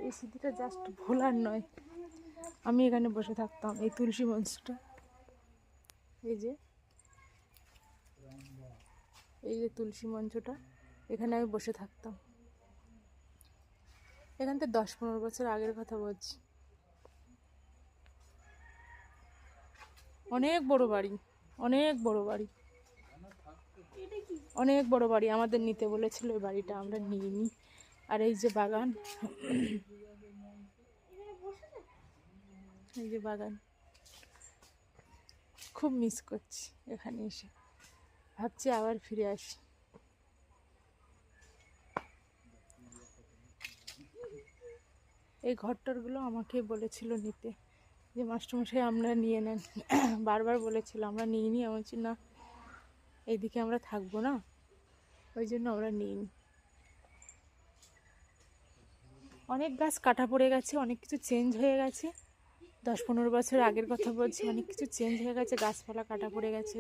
এই স্মৃতিটা জাস্ট ভোলার নয়। আমি এখানে বসে থাকতাম, এই তুলসী মঞ্চটা, এই যে তুলসী মঞ্চটা, এখানে আমি বসে থাকতাম। এখান থেকে 10-15 বছর আগের কথা বলছি। অনেক বড় বাড়ি, অনেক বড় বাড়ি, অনেক বড় বাড়ি। আমাদের নিতে বলেছিল এই বাড়িটা, আমরা নিইনি। আর এই যে বাগান, এই যে বাগান, খুব মিস করছি এখানে এসে। ভাবছি আবার ফিরে আসি। এই ঘরটরগুলো আমাকে বলেছিল নিতে, যে মাস্টারমশাই আমরা নিয়ে নেন। বারবার বলেছিল, আমরা নিইনি। আমি বলছি না, এইদিকে আমরা থাকবো না, ওই জন্য আমরা নিইনি। অনেক গাছ কাটা পড়ে গেছে, অনেক কিছু চেঞ্জ হয়ে গেছে। 10-15 বছর আগের কথা বলছি, অনেক কিছু চেঞ্জ হয়ে গেছে, গাছপালা কাটা পড়ে গেছে।